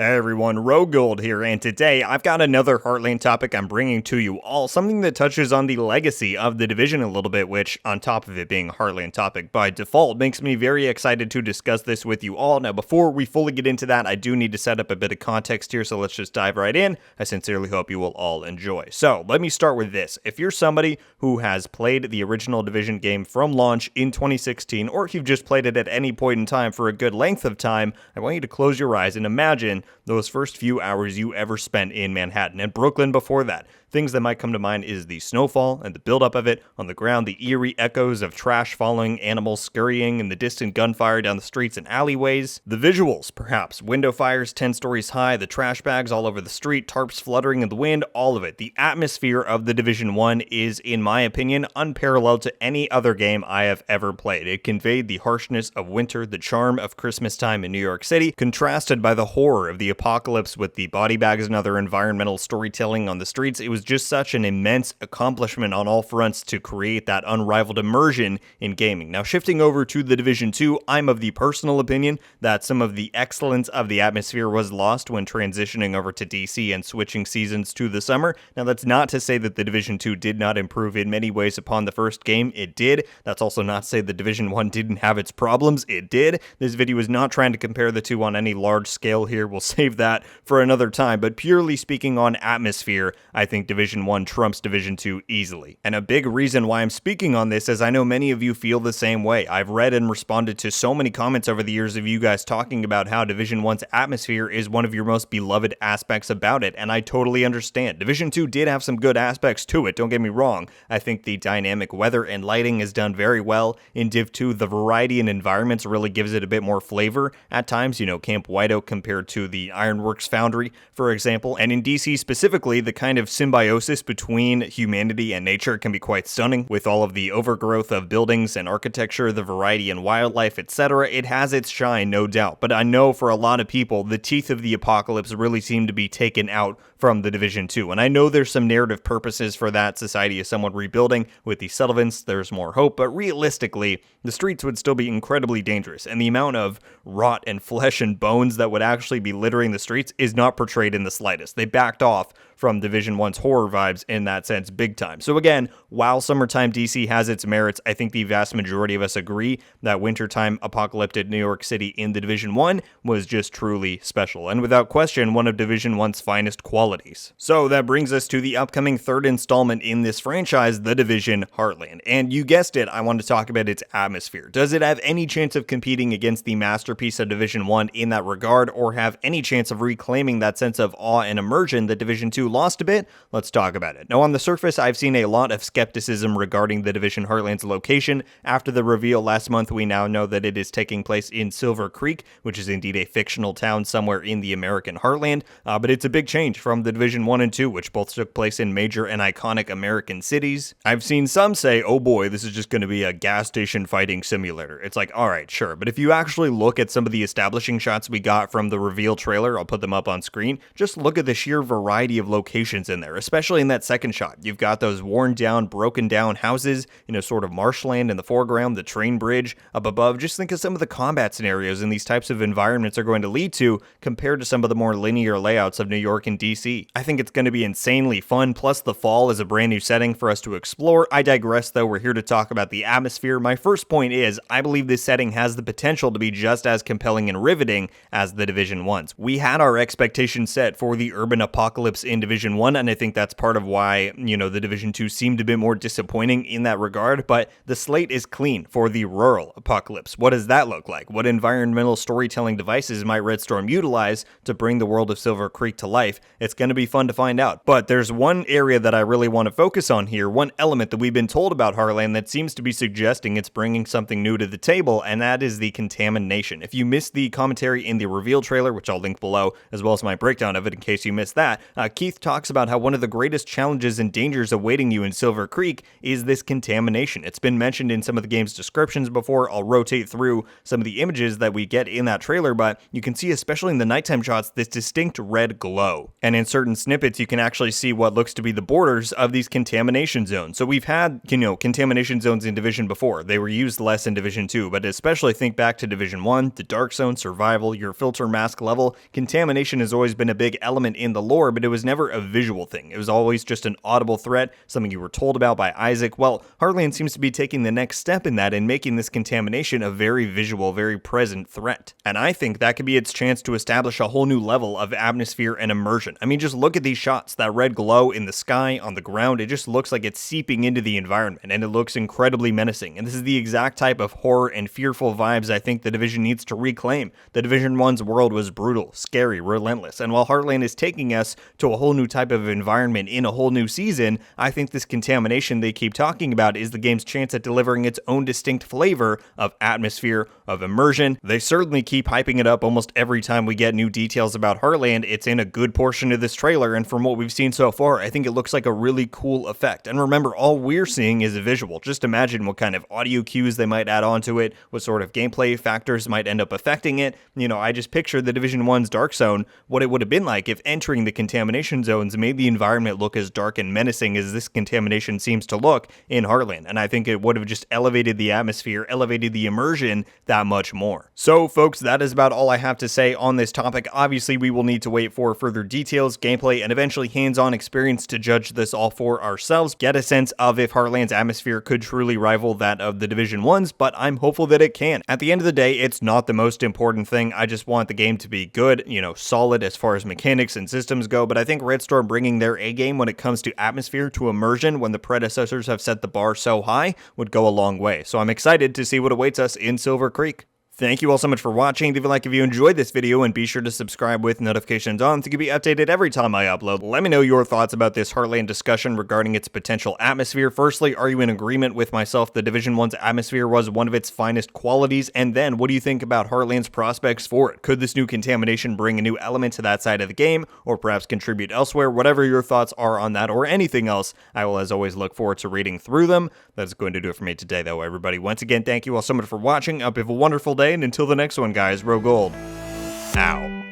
Hey everyone, RogueGold here, and today I've got another Heartland topic I'm bringing to you all, something that touches on the legacy of the division a little bit, which, on top of it being a Heartland topic by default, makes me very excited to discuss this with you all. Now, before we fully get into that, I do need to set up a bit of context here, so let's just dive right in. I sincerely hope you will all enjoy. So, let me start with this. If you're somebody who has played the original Division game from launch in 2016, or if you've just played it at any point in time for a good length of time, I want you to close your eyes and imagine those first few hours you ever spent in Manhattan and Brooklyn before that. Things that might come to mind is the snowfall and the buildup of it on the ground, the eerie echoes of trash falling, animals scurrying, and the distant gunfire down the streets and alleyways. The visuals, perhaps. Window fires 10 stories high, the trash bags all over the street, tarps fluttering in the wind, all of it. The atmosphere of the Division 1 is, in my opinion, unparalleled to any other game I have ever played. It conveyed the harshness of winter, the charm of Christmas time in New York City, contrasted by the horror of the apocalypse with the body bags and other environmental storytelling on the streets. It was just such an immense accomplishment on all fronts to create that unrivaled immersion in gaming. Now, shifting over to the Division 2, I'm of the personal opinion that some of the excellence of the atmosphere was lost when transitioning over to DC and switching seasons to the summer. Now, that's not to say that the Division 2 did not improve in many ways upon the first game. It did. That's also not to say the Division 1 didn't have its problems. It did. This video is not trying to compare the two on any large scale here. We'll save that for another time, but purely speaking on atmosphere, I think Division 1 trumps Division 2 easily. And a big reason why I'm speaking on this is I know many of you feel the same way. I've read and responded to so many comments over the years of you guys talking about how Division 1's atmosphere is one of your most beloved aspects about it, and I totally understand. Division 2 did have some good aspects to it, don't get me wrong. I think the dynamic weather and lighting is done very well. In Div 2, the variety in environments really gives it a bit more flavor at times, Camp White Oak compared to the Ironworks Foundry, for example, and in DC specifically, the kind of symbiosis between humanity and nature can be quite stunning, with all of the overgrowth of buildings and architecture, the variety in wildlife, etc. It has its shine, no doubt, but I know for a lot of people, the teeth of the apocalypse really seem to be taken out from the Division 2, and I know there's some narrative purposes for that. Society is somewhat rebuilding. With the settlements, there's more hope, but realistically, the streets would still be incredibly dangerous, and the amount of rot and flesh and bones that would actually be littering the streets is not portrayed in the slightest. They backed off from Division 1's horror vibes in that sense big time. So again, while summertime DC has its merits, I think the vast majority of us agree that wintertime apocalyptic New York City in the Division 1 was just truly special, and without question, one of Division 1's finest qualities. So that brings us to the upcoming third installment in this franchise, The Division Heartland. And you guessed it, I want to talk about its atmosphere. Does it have any chance of competing against the masterpiece of Division 1 in that regard, or have any chance of reclaiming that sense of awe and immersion that Division 2 lost a bit? Let's talk about it. Now, on the surface, I've seen a lot of skepticism regarding the Division Heartland's location. After the reveal last month, we now know that it is taking place in Silver Creek, which is indeed a fictional town somewhere in the American heartland, but it's a big change from the Division 1 and 2, which both took place in major and iconic American cities. I've seen some say, oh boy, this is just going to be a gas station fighting simulator. It's like, alright, sure, but if you actually look at some of the establishing shots we got from the reveal trailer, I'll put them up on screen, just look at the sheer variety of locations in there, especially in that second shot. You've got those worn down, broken down houses, sort of marshland in the foreground, the train bridge up above. Just think of some of the combat scenarios in these types of environments are going to lead to compared to some of the more linear layouts of New York and DC. I think it's going to be insanely fun, plus the fall is a brand new setting for us to explore. I digress though, we're here to talk about the atmosphere. My first point is, I believe this setting has the potential to be just as compelling and riveting as the Division 1's. We had our expectations set for the urban apocalypse in Division 1, and I think that's part of why, the Division 2 seemed a bit more disappointing in that regard, but the slate is clean for the rural apocalypse. What does that look like? What environmental storytelling devices might Red Storm utilize to bring the world of Silver Creek to life? It's going to be fun to find out. But there's one area that I really want to focus on here, one element that we've been told about Heartland that seems to be suggesting it's bringing something new to the table, and that is the contamination. If you missed the commentary in the reveal trailer, which I'll link below, as well as my breakdown of it in case you missed that, Keith Keith talks about how one of the greatest challenges and dangers awaiting you in Silver Creek is this contamination. It's been mentioned in some of the game's descriptions before. I'll rotate through some of the images that we get in that trailer, but you can see, especially in the nighttime shots, this distinct red glow. And in certain snippets, you can actually see what looks to be the borders of these contamination zones. So we've had, contamination zones in Division before. They were used less in Division 2, but especially think back to Division 1, the Dark Zone, Survival, your filter mask level. Contamination has always been a big element in the lore, but it was never a visual thing. It was always just an audible threat, something you were told about by Isaac. Well, Heartland seems to be taking the next step in that and making this contamination a very visual, very present threat. And I think that could be its chance to establish a whole new level of atmosphere and immersion. I mean, just look at these shots. That red glow in the sky, on the ground, it just looks like it's seeping into the environment, and it looks incredibly menacing. And this is the exact type of horror and fearful vibes I think The Division needs to reclaim. The Division 1's world was brutal, scary, relentless, and while Heartland is taking us to a whole new type of environment in a whole new season, I think this contamination they keep talking about is the game's chance at delivering its own distinct flavor of atmosphere, of immersion. They certainly keep hyping it up almost every time we get new details about Heartland. It's in a good portion of this trailer, and from what we've seen so far, I think it looks like a really cool effect. And remember, all we're seeing is a visual. Just imagine what kind of audio cues they might add onto it, what sort of gameplay factors might end up affecting it. I just picture the Division 1's Dark Zone, what it would have been like if entering the contamination zones made the environment look as dark and menacing as this contamination seems to look in Heartland. And I think it would have just elevated the atmosphere, elevated the immersion that much more. So folks, that is about all I have to say on this topic. Obviously, we will need to wait for further details, gameplay, and eventually hands-on experience to judge this all for ourselves, get a sense of if Heartland's atmosphere could truly rival that of the Division 1's, but I'm hopeful that it can. At the end of the day, it's not the most important thing. I just want the game to be good, solid as far as mechanics and systems go, but I think Red Storm bringing their A-game when it comes to atmosphere, to immersion, when the predecessors have set the bar so high, would go a long way. So I'm excited to see what awaits us in Silver Creek. Thank you all so much for watching. Leave a like if you enjoyed this video, and be sure to subscribe with notifications on to be updated every time I upload. Let me know your thoughts about this Heartland discussion regarding its potential atmosphere. Firstly, are you in agreement with myself the Division 1's atmosphere was one of its finest qualities? And then, what do you think about Heartland's prospects for it? Could this new contamination bring a new element to that side of the game, or perhaps contribute elsewhere? Whatever your thoughts are on that or anything else, I will as always look forward to reading through them. That's going to do it for me today though, everybody. Once again, thank you all so much for watching. I hope you have a wonderful day. And until the next one, guys, RogueGold. Ow.